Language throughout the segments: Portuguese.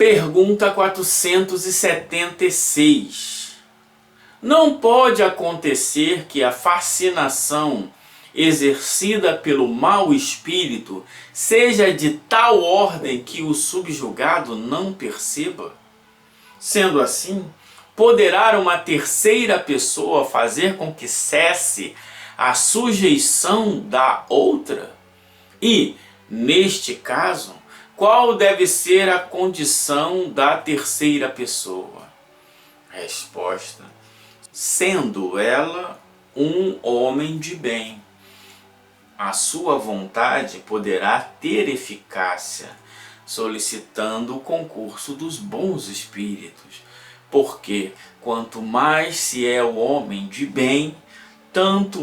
Pergunta 476. Não pode acontecer que a fascinação exercida pelo mau espírito seja de tal ordem que o subjugado não perceba? Sendo assim, poderá uma terceira pessoa fazer com que cesse a sujeição da outra? E, neste caso, qual deve ser a condição da terceira pessoa? Resposta: sendo ela um homem de bem, a sua vontade poderá ter eficácia, solicitando o concurso dos bons espíritos, porque quanto mais se é o homem de bem, tanto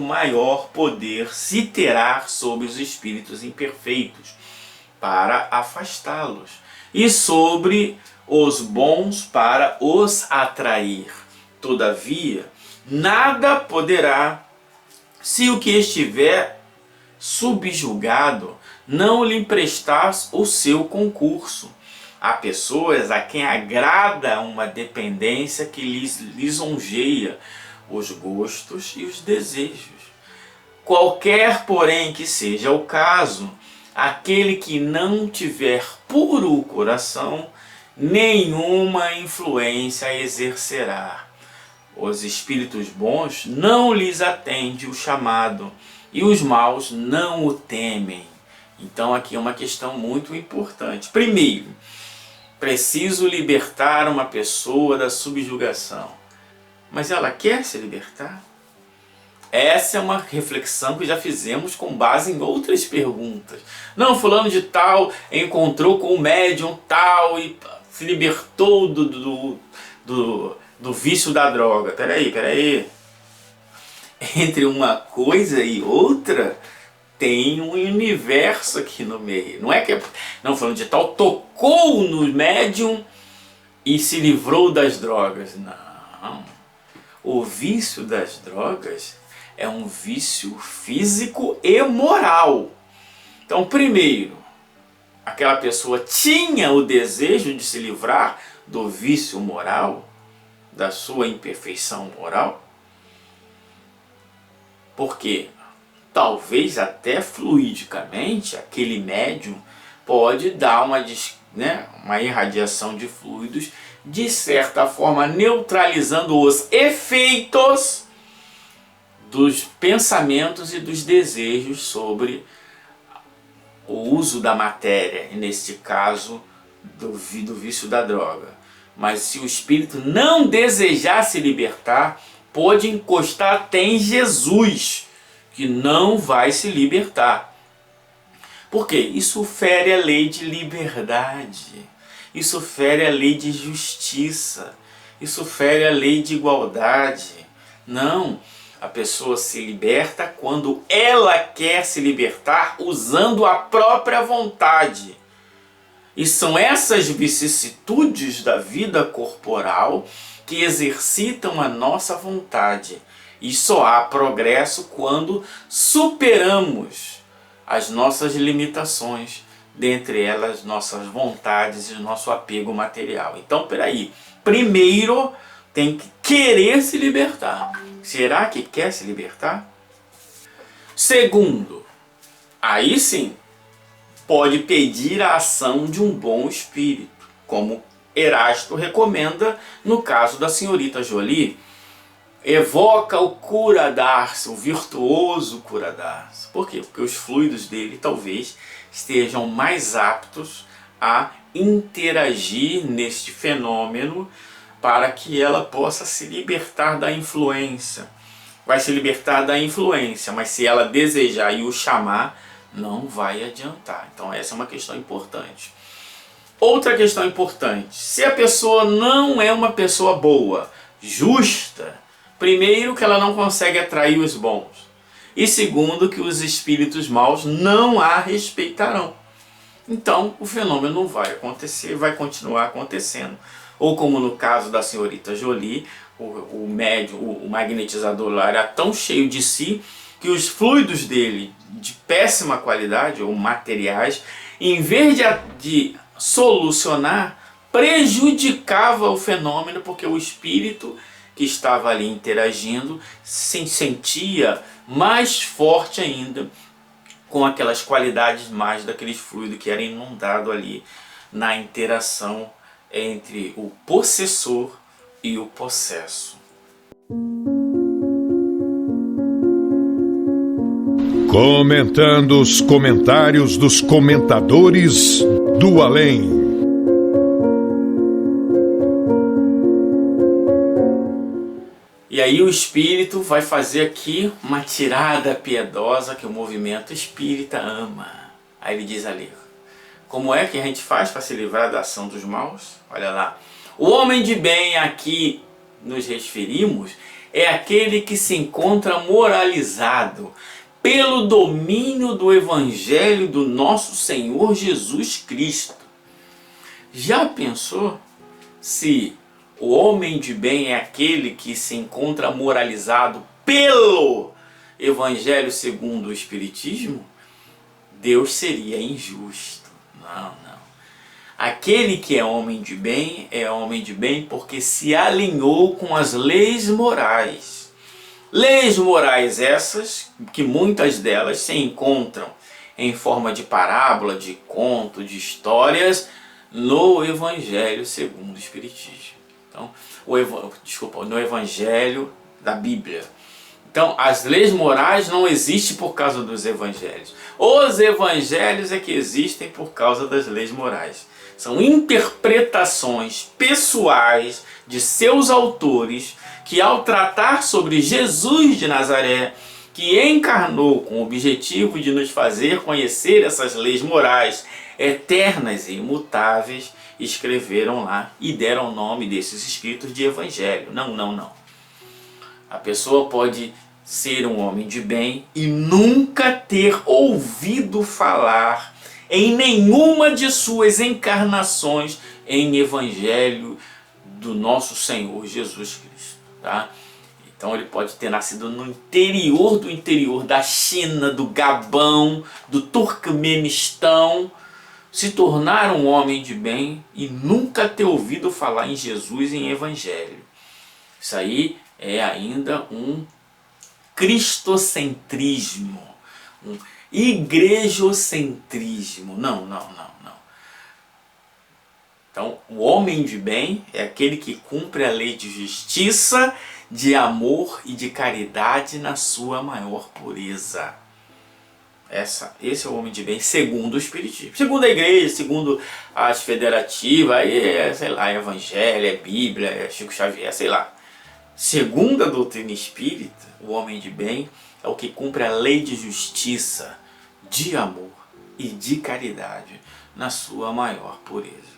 maior poder se terá sobre os espíritos imperfeitos, para afastá-los, e sobre os bons para os atrair. Todavia, nada poderá, se o que estiver subjugado não lhe prestar o seu concurso. Há pessoas a quem agrada uma dependência que lhes lisonjeia os gostos e os desejos. Qualquer, porém, que seja o caso, aquele que não tiver puro o coração, nenhuma influência exercerá. Os espíritos bons não lhes atende o chamado, e os maus não o temem. Então aqui é uma questão muito importante. Primeiro, preciso libertar uma pessoa da subjugação. Mas ela quer se libertar? Essa é uma reflexão que já fizemos com base em outras perguntas. Não, fulano de tal encontrou com o médium tal e se libertou do vício da droga. Peraí. Entre uma coisa e outra, tem um universo aqui no meio. Não é que não, fulano de tal tocou no médium e se livrou das drogas. Não. O vício das drogas é um vício físico e moral. Então, primeiro, aquela pessoa tinha o desejo de se livrar do vício moral, da sua imperfeição moral? Porque talvez até fluidicamente aquele médium pode dar uma irradiação de fluidos, de certa forma neutralizando os efeitos dos pensamentos e dos desejos sobre o uso da matéria, e neste caso do vício da droga. Mas se o espírito não desejar se libertar, pode encostar até em Jesus, que não vai se libertar. Por quê? Isso fere a lei de liberdade, isso fere a lei de justiça, isso fere a lei de igualdade. Não, a pessoa se liberta quando ela quer se libertar usando a própria vontade. E são essas vicissitudes da vida corporal que exercitam a nossa vontade. E só há progresso quando superamos as nossas limitações, dentre elas nossas vontades e nosso apego material. Então, primeiro tem que querer se libertar. Será que quer se libertar? Segundo, aí sim, pode pedir a ação de um bom espírito, como Erasto recomenda no caso da senhorita Jolie. Evoca o cura d'Ars, o virtuoso cura d'Ars. Por quê? Porque os fluidos dele talvez estejam mais aptos a interagir neste fenômeno para que ela possa se libertar da influência. Vai se libertar da influência, mas se ela desejar e o chamar, não vai adiantar. Então essa é uma questão importante. Outra questão importante: se a pessoa não é uma pessoa boa, justa, primeiro que ela não consegue atrair os bons, e segundo que os espíritos maus não a respeitarão. Então o fenômeno não vai acontecer, vai continuar acontecendo. Ou como no caso da senhorita Jolie, o médium, o magnetizador lá era tão cheio de si que os fluidos dele, de péssima qualidade ou materiais, em vez de solucionar prejudicava o fenômeno, porque o espírito que estava ali interagindo se sentia mais forte ainda com aquelas qualidades mais daqueles fluidos que era inundado ali na interação entre o possessor e o possesso. Comentando os comentários dos comentadores do além. E aí o espírito vai fazer aqui uma tirada piedosa que o movimento espírita ama. Aí ele diz ali, como é que a gente faz para se livrar da ação dos maus? Olha lá, o homem de bem a que nos referimos é aquele que se encontra moralizado pelo domínio do Evangelho do nosso Senhor Jesus Cristo. Já pensou se o homem de bem é aquele que se encontra moralizado pelo Evangelho segundo o Espiritismo? Deus seria injusto. Não. Aquele que é homem de bem é homem de bem porque se alinhou com as leis morais. Leis morais essas, que muitas delas se encontram em forma de parábola, de conto, de histórias, no Evangelho segundo o Espiritismo. Então, no Evangelho da Bíblia. Então, as leis morais não existem por causa dos evangelhos. Os evangelhos é que existem por causa das leis morais. São interpretações pessoais de seus autores que, ao tratar sobre Jesus de Nazaré, que encarnou com o objetivo de nos fazer conhecer essas leis morais eternas e imutáveis, escreveram lá e deram o nome desses escritos de evangelho. Não. A pessoa pode ser um homem de bem e nunca ter ouvido falar em nenhuma de suas encarnações em evangelho do nosso Senhor Jesus Cristo, tá? Então ele pode ter nascido no interior do interior da China, do Gabão, do Turcomenistão, se tornar um homem de bem e nunca ter ouvido falar em Jesus em evangelho. Isso aí é ainda um cristocentrismo, um igrejocentrismo. Não. Então, o homem de bem é aquele que cumpre a lei de justiça, de amor e de caridade na sua maior pureza. Esse é o homem de bem segundo o Espiritismo. Segundo a igreja, segundo as federativas, aí é, sei lá, é Evangelho, é Bíblia, é Chico Xavier, sei lá. Segundo a doutrina espírita, o homem de bem é o que cumpre a lei de justiça, de amor e de caridade na sua maior pureza.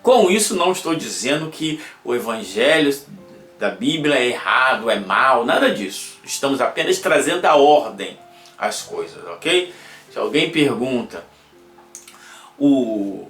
Com isso não estou dizendo que o evangelho da Bíblia é errado, é mal, nada disso. Estamos apenas trazendo a ordem às coisas, ok? Se alguém pergunta, o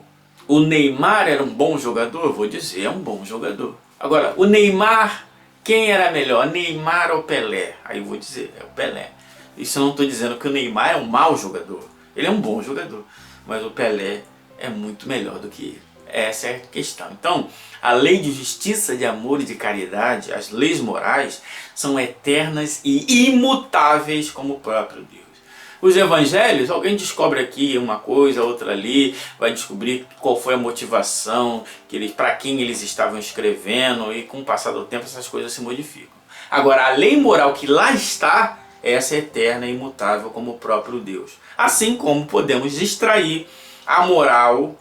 Neymar era um bom jogador? Eu vou dizer, é um bom jogador. Agora, o Neymar, quem era melhor, Neymar ou Pelé? Aí eu vou dizer, é o Pelé. Isso eu não estou dizendo que o Neymar é um mau jogador. Ele é um bom jogador, mas o Pelé é muito melhor do que ele. Essa é a questão. Então, a lei de justiça, de amor e de caridade, as leis morais, são eternas e imutáveis como o próprio Deus. Os evangelhos, alguém descobre aqui uma coisa, outra ali, vai descobrir qual foi a motivação, para quem eles estavam escrevendo, e com o passar do tempo essas coisas se modificam. Agora, a lei moral que lá está, essa é eterna e imutável como o próprio Deus. Assim como podemos extrair a moral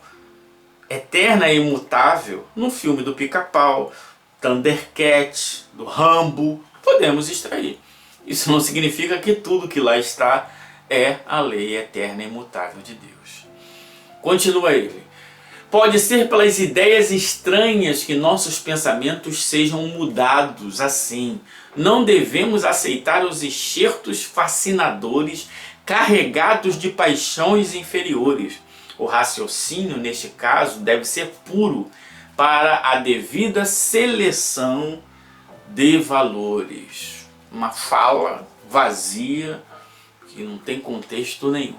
eterna e imutável no filme do Pica-Pau, Thundercat, do Rambo, podemos extrair. Isso não significa que tudo que lá está é a lei eterna e imutável de Deus. Continua ele. Pode ser pelas ideias estranhas que nossos pensamentos sejam mudados assim. Não devemos aceitar os enxertos fascinadores carregados de paixões inferiores. O raciocínio, neste caso, deve ser puro para a devida seleção de valores. Uma fala vazia que não tem contexto nenhum.